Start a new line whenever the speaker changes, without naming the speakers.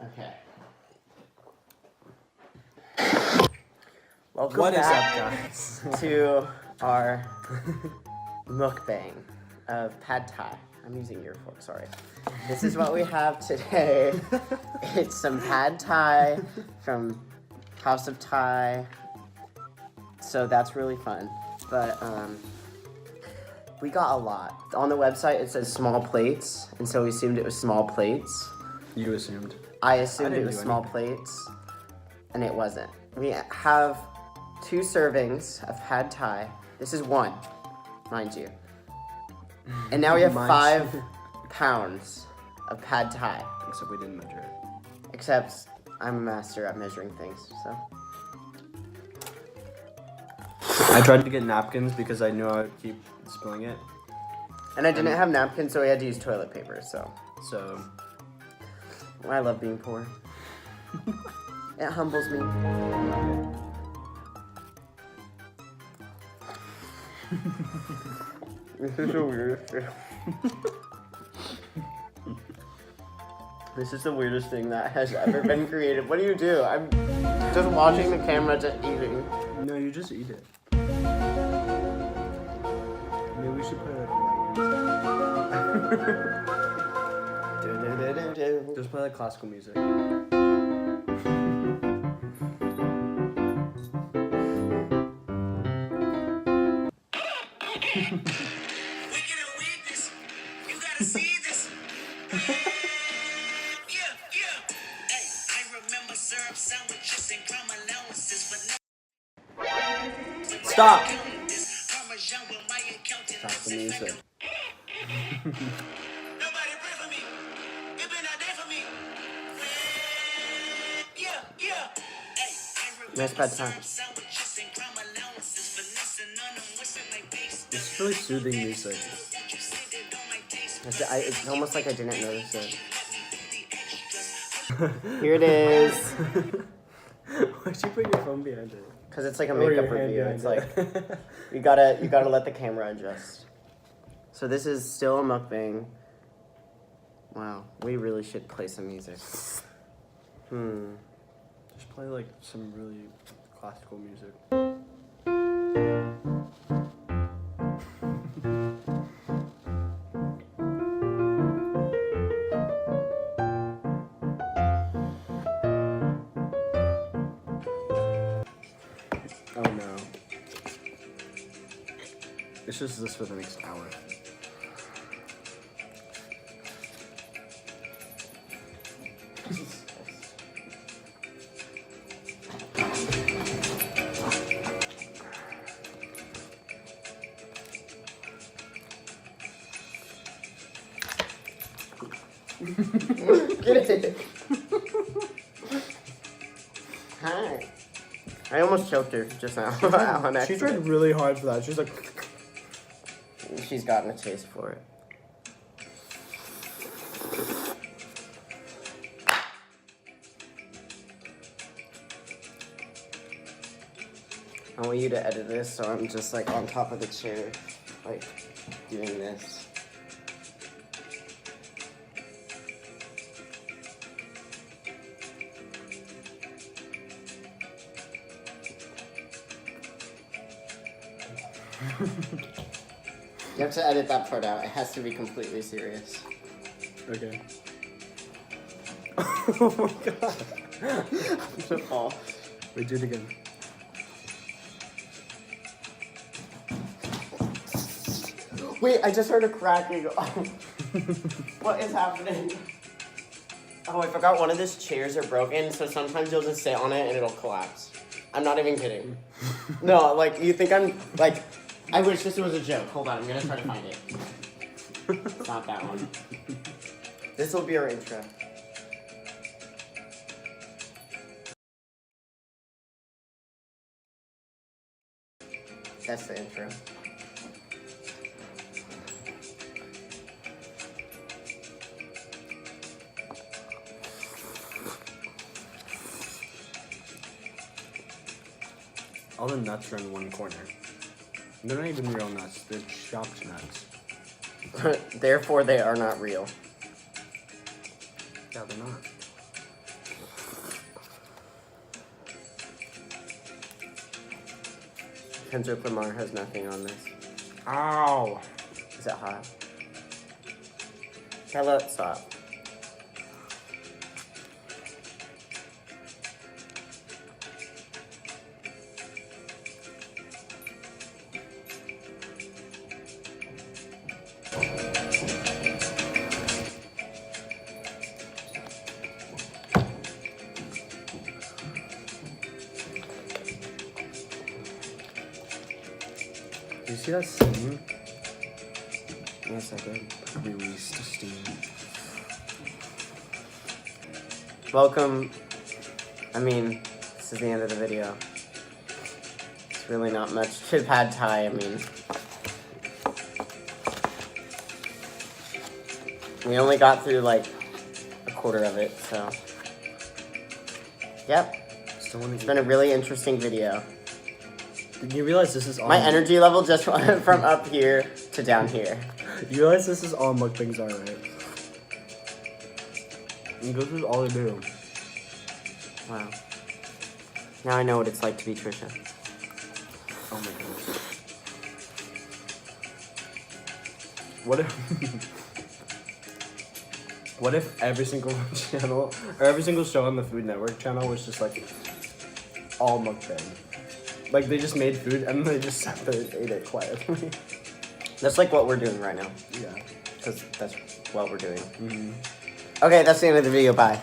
Okay.
What is up, guys?
To our mukbang of pad thai. I'm using your fork, sorry. This is what we have today. It's some pad thai from House of Thai. So that's really fun. But we got a lot. On the website it says small plates, and so we assumed it was small plates.
You assumed.
I assumed it was small plates, and it wasn't. We have 2 servings of pad thai. This is 1, mind you. And now we have 5 pounds of pad thai.
Except we didn't measure it.
Except I'm a master at measuring things, so.
I tried to get napkins because I knew I would keep spilling it.
And I didn't have napkins, so we had to use toilet paper, so.
So.
I love being poor. It humbles me. This is the weirdest thing. This is the weirdest thing that has ever been created. What do you do? I'm just watching the camera, just eating.
No, you just eat it. Maybe we should put it like just play like classical music. Stop! Stop the music.
Nice pad thai.
It's really soothing music.
It's almost like I didn't notice it. Here it is.
Why'd you put your phone behind it?
Because it's like a makeup review. It's like you gotta let the camera adjust. So this is still a mukbang. Wow, we really should play some music.
Just play like some really classical music. Oh no. It's just this for the next hour.
Get it. Hi. I almost choked her just now. On
She tried really hard for that. She's like.
She's gotten a taste for it. I want you to edit this, so I'm just like on top of the chair, like doing this. You have to edit that part out. It has to be completely serious.
Okay. Oh my god.
I'm gonna fall.
Wait, do it again.
Wait, I just heard a cracking. What is happening? Oh, I forgot one of these chairs are broken, so sometimes you'll just sit on it and it'll collapse. I'm not even kidding. No, like, you think I'm, like, I wish this was a joke. Hold on, I'm gonna try to find it. It's not that one. This will be our intro. That's the intro.
All the nuts are in one corner. They're not even real nuts. They're chopped nuts.
Therefore, they are not real.
Yeah, they're not.
Kendrick Lamar has nothing on this.
Ow.
Is it hot? Okay, let's stop.
Do you see that steam?
Yes, I did.
Released steam.
Welcome. I mean, this is the end of the video. It's really not much to pad thai. I mean, we only got through like a quarter of it, so. Yep,
Still want
it's
to
been a really interesting video.
Did you realize this is all
My energy level just went from up here to down here.
You realize this is all mukbangs are, right? And this is all they do.
Wow. Now I know what it's like to be Trisha.
Oh my goodness. What if what if every single channel or every single show on the Food Network channel was just like all mukbang? Like they just made food and they just sat there and ate it quietly.
That's like what we're doing right now.
Yeah.
Because that's what we're doing.
Mm-hmm.
Okay, that's the end of the video. Bye.